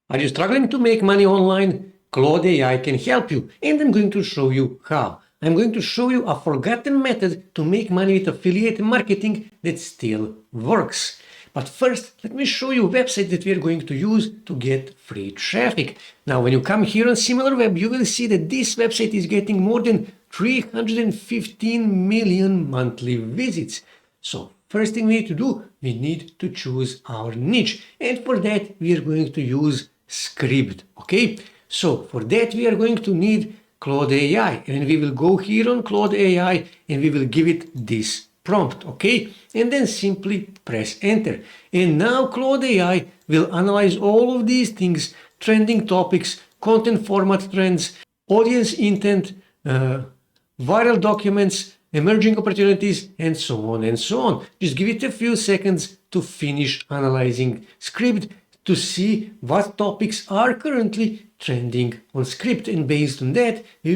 Are you struggling to make money online? Claude AI can help you, and I'm going to show you how. I'm going to show you a forgotten method to make money with affiliate marketing that still works. But first, let me show you a website that we are going to use to get free traffic. Now, when you come here on SimilarWeb, you will see that this website is getting more than 315 million monthly visits. So, first thing we need to do, we need to choose our niche. And for that, we are going to use Scribd, okay? So for that we are going to need Claude AI, and we will go here on Claude AI and we will give it this prompt, okay? And then simply press enter. And now Claude AI will analyze all of these things: trending topics, content format trends, audience intent, viral documents, emerging opportunities, and so on and so on. Just give it a few seconds to finish analyzing Scribd to see what topics are currently trending on Scribd, and based on that we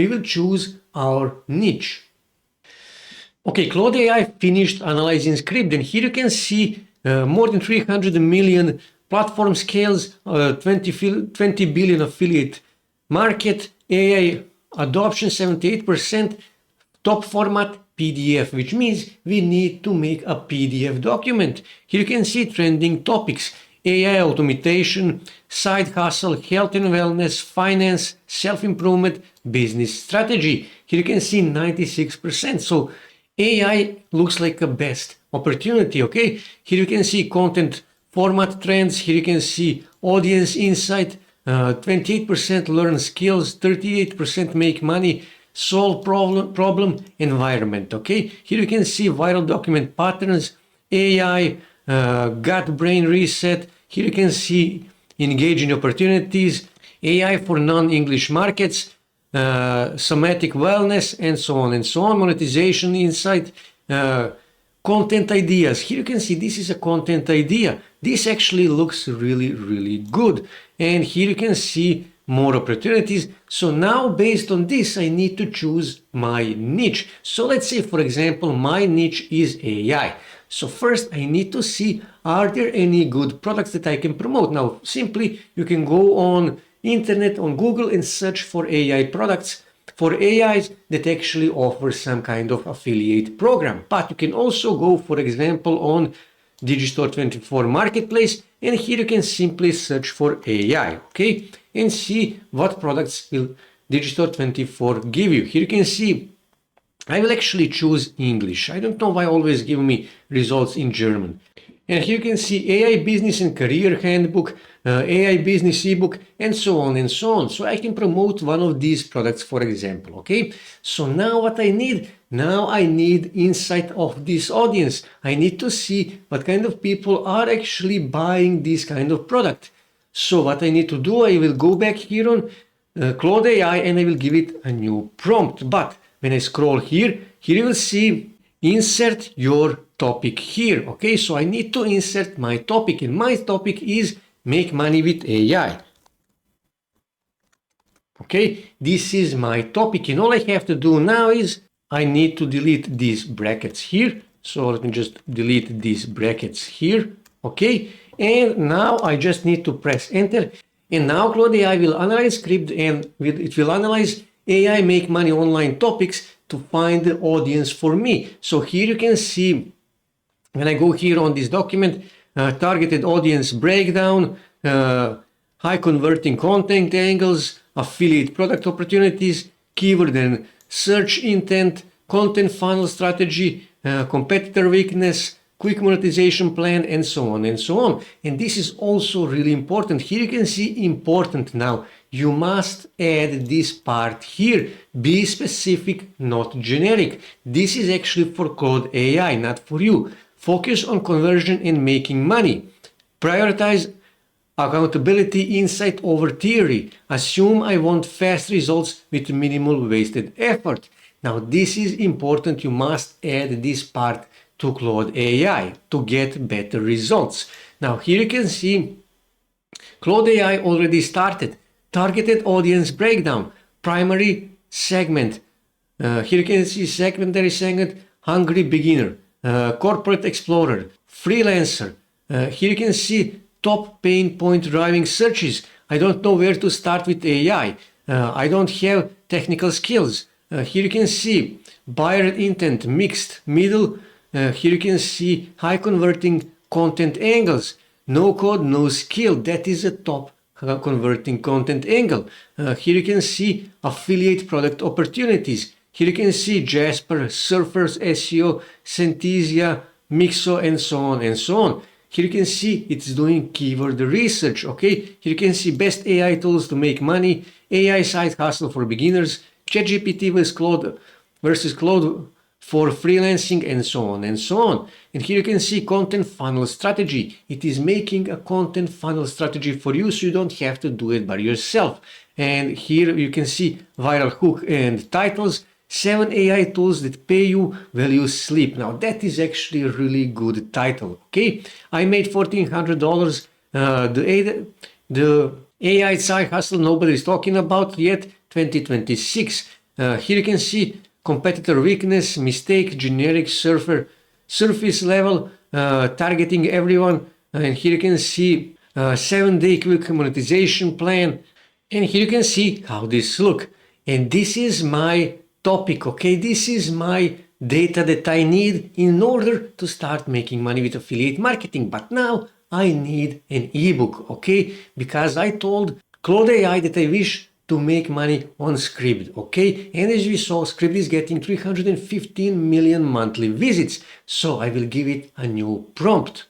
will choose our niche. Okay, Claude AI finished analyzing Scribd, and here you can see more than 300 million platform scales, 20 billion affiliate market, AI adoption 78%, top format PDF, which means we need to make a PDF document. Here you can see trending topics: AI automation, side hustle, health and wellness, finance, self-improvement, business strategy. Here you can see 96%. So AI looks like a best opportunity, okay? Here you can see content format trends. Here you can see audience insight, 28% learn skills, 38% make money, solve problem environment, okay? Here you can see viral document patterns, AI, gut brain reset. Here you can see engaging opportunities, AI for non-English markets, somatic wellness, and so on and so on, monetization insight, content ideas. Here you can see this is a content idea. This actually looks really good. And here you can see more opportunities. So now based on this, I need to choose my niche. So let's say, for example, my niche is AI. So first I need to see, are there any good products that I can promote? Now, simply you can go on internet, on Google, and search for AI products, for AIs that actually offer some kind of affiliate program. But you can also go, for example, on Digistore24 marketplace, and here you can simply search for AI, okay? And see what products will Digistore24 give you. Here you can see I will actually choose English. I don't know why always give me results in German. And here you can see AI Business and Career Handbook, AI Business ebook, and so on and so on. So I can promote one of these products, for example, okay? So now what I need? Now I need insight of this audience. I need to see what kind of people are actually buying this kind of product. So what I need to do, I will go back here on Claude AI and I will give it a new prompt. But when I scroll here you will see insert your topic here. Okay, so I need to insert my topic, and my topic is make money with AI. Okay, this is my topic, and all I have to do now is I need to delete these brackets here. So let me just delete these brackets here. Okay, and now I just need to press enter, and now Claude AI will analyze Scribd, and it will analyze AI make money online topics to find the audience for me. So here you can see, when I go here on this document, targeted audience breakdown, high converting content angles, affiliate product opportunities, keyword and search intent, content funnel strategy, competitor weakness, quick monetization plan, and so on and so on. And this is also really important. Here you can see important now. You must add this part here. Be specific, not generic. This is actually for Claude AI, not for you. Focus on conversion and making money. Prioritize accountability, insight over theory. Assume I want fast results with minimal wasted effort. Now this is important. You must add this part to Claude AI to get better results. Now here you can see Claude AI already started. Targeted audience breakdown, primary segment. Here you can see secondary segment, hungry beginner, corporate explorer, freelancer. Here you can see top pain point driving searches. I don't know where to start with AI. I don't have technical skills. Here you can see buyer intent, mixed, middle. Here you can see high converting content angles. No code, no skill. That is a top converting content angle. Here you can see affiliate product opportunities. Here you can see Jasper, Surfers, SEO, Synthesia, Mixo, and so on and so on. Here you can see it's doing keyword research, okay? Here you can see best AI tools to make money, AI side hustle for beginners, ChatGPT versus Claude for freelancing, and so on and so on. And here you can see content funnel strategy. It is making a content funnel strategy for you, so you don't have to do it by yourself. And here you can see viral hook and titles, 7 AI tools that pay you while you sleep. Now that is actually a really good title, okay? I made $1,400. The AI side hustle nobody is talking about yet, 2026. Here you can see competitor weakness, mistake, generic surface level, targeting everyone. And here you can see 7-day quick monetization plan. And here you can see how this look. And this is my topic, okay? This is my data that I need in order to start making money with affiliate marketing. But now I need an ebook, okay? Because I told Claude AI that I wish to make money on Scribd, okay? And as we saw, Scribd is getting 315 million monthly visits, so I will give it a new prompt.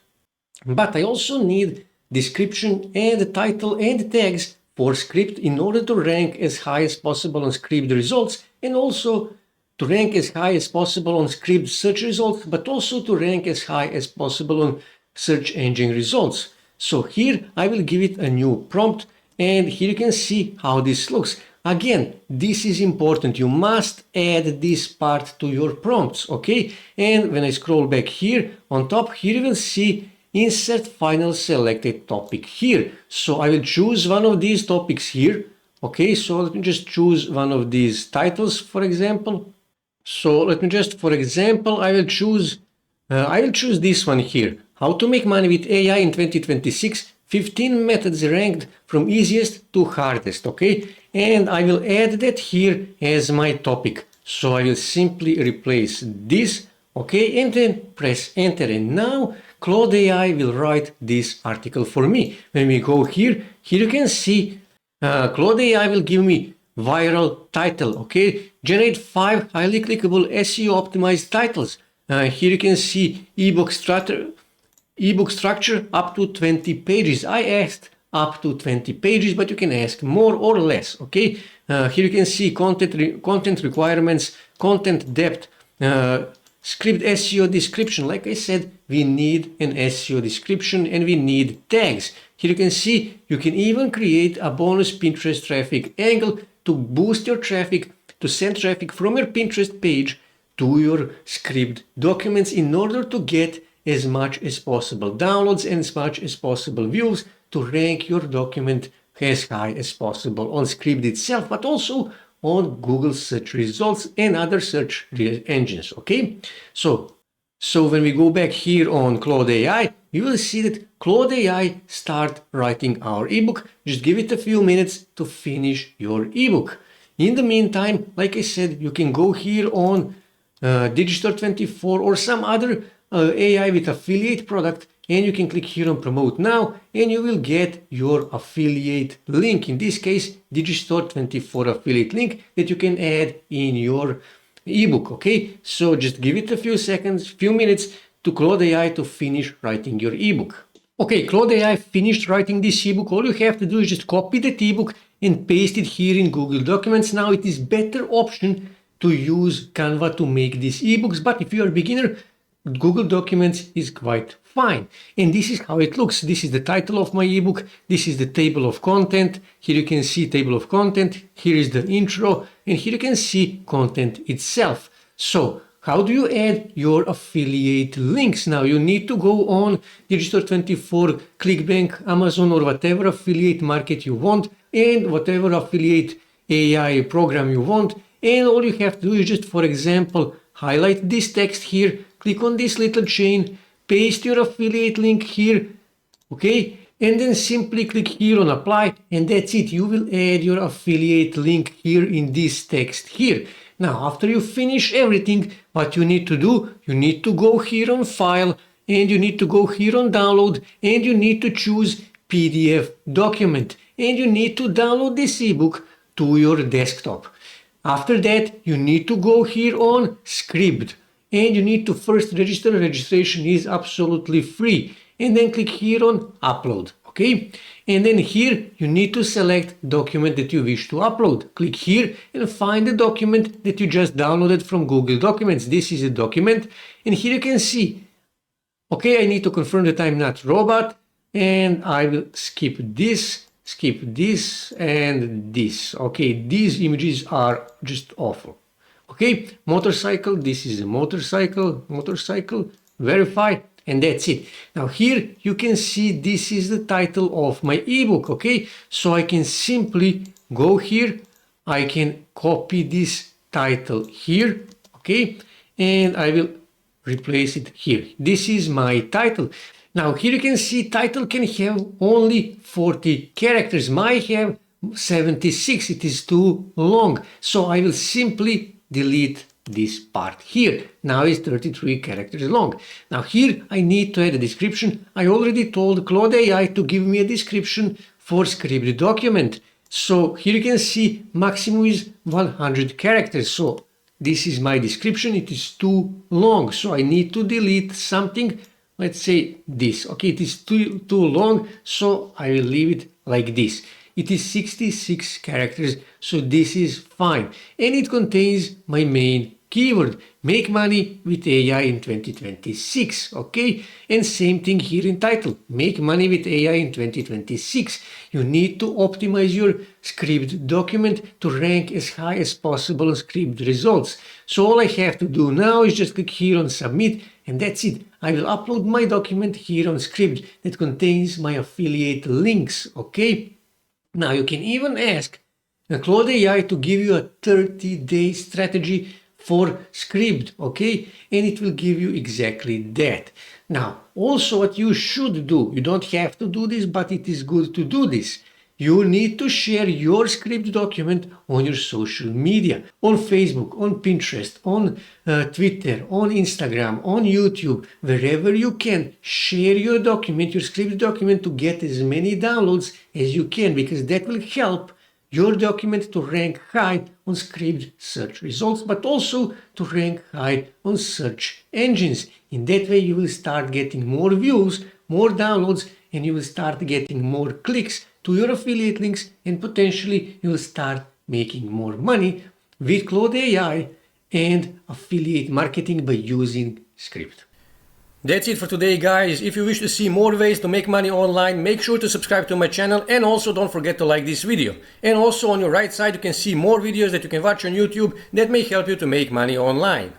But I also need description and title and tags for Scribd in order to rank as high as possible on Scribd results, and also to rank as high as possible on Scribd search results, but also to rank as high as possible on search engine results. So here I will give it a new prompt. And here you can see how this looks. Again, this is important. You must add this part to your prompts, okay? And when I scroll back here, on top here you will see insert final selected topic here. So I will choose one of these topics here, okay? So let me just choose one of these titles, for example. So let me just, for example, I will choose this one here. How to make money with AI in 2026. 15 methods ranked from easiest to hardest, okay? And I will add that here as my topic. So I will simply replace this, okay? And then press enter. And now Claude AI will write this article for me. When we go here you can see Claude AI will give me viral title, okay? Generate 5 highly clickable SEO optimized titles. Here you can see ebook structure up to 20 pages. I asked up to 20 pages, but you can ask more or less, okay? Here you can see content requirements, content depth, Scribd SEO description. Like I said, we need an SEO description and we need tags. Here you can see you can even create a bonus Pinterest traffic angle to boost your traffic, to send traffic from your Pinterest page to your Scribd documents in order to get as much as possible downloads and as much as possible views to rank your document as high as possible on Scribd itself, but also on Google search results and other search engines, okay? So when we go back here on Claude AI, you will see that Claude AI start writing our ebook. Just give it a few minutes to finish your ebook. In the meantime, like I said, you can go here on Digistore24 or some other AI with affiliate product, and you can click here on promote now and you will get your affiliate link. In this case, Digistore24 affiliate link that you can add in your ebook, okay? So just give it a few seconds, few minutes to Claude AI to finish writing your ebook. Okay, Claude AI finished writing this ebook. All you have to do is just copy that ebook and paste it here in Google Documents. Now it is better option to use Canva to make these ebooks, but if you are a beginner, Google Documents is quite fine. And this is how it looks. This is the title of my ebook. This is the table of content. Here you can see table of content. Here is the intro. And here you can see content itself. So how do you add your affiliate links? Now you need to go on Digistore24, ClickBank, Amazon, or whatever affiliate market you want and whatever affiliate AI program you want. And all you have to do is just, for example, highlight this text here, click on this little chain, paste your affiliate link here, okay? and then simply click here on apply, and that's it. You will add your affiliate link here in this text here. Now, after you finish everything, what you need to do, you need to go here on file, and you need to go here on download, and you need to choose PDF document, and you need to download this ebook to your desktop. After that, you need to go here on Scribd, and you need to first register. Registration is absolutely free, and then click here on upload. Okay, and then here you need to select document that you wish to upload. Click here and find the document that you just downloaded from Google Documents. This is a document, and here you can see, okay, I need to confirm that I'm not robot, and I will skip this, and this. Okay, these images are just awful. Okay, motorcycle, this is a motorcycle, verify, and that's it. Now here you can see this is the title of my ebook. Okay, so I can simply go here, I can copy this title here, okay, and I will replace it here. This is my title. Now here you can see title can have only 40 characters. Mine have 76. It is too long, so I will simply delete this part here. Now it's 33 characters long. Now here I need to add a description. I already told Claude AI to give me a description for Scribd document. So here you can see maximum is 100 characters. So this is my description. It is too long. So I need to delete something. Let's say this. Okay, it is too long. So I will leave it like this. It is 66 characters, so this is fine. And it contains my main keyword, make money with AI in 2026, okay? And same thing here in title, make money with AI in 2026. You need to optimize your Scribd document to rank as high as possible on Scribd results. So all I have to do now is just click here on submit, and that's it. I will upload my document here on Scribd that contains my affiliate links, okay? Now you can even ask Claude AI to give you a 30-day strategy for Scribd, okay? And it will give you exactly that. Now, also what you should do, you don't have to do this, but it is good to do this. You need to share your Scribd document on your social media, on Facebook, on Pinterest, on Twitter, on Instagram, on YouTube, wherever you can. Share your document, your Scribd document, to get as many downloads as you can, because that will help your document to rank high on Scribd search results, but also to rank high on search engines. In that way, you will start getting more views, more downloads, and you will start getting more clicks to your affiliate links, and potentially you will start making more money with Claude AI and affiliate marketing by using Scribd. That's it for today, guys. If you wish to see more ways to make money online, make sure to subscribe to my channel, and also don't forget to like this video. And also on your right side you can see more videos that you can watch on YouTube that may help you to make money online.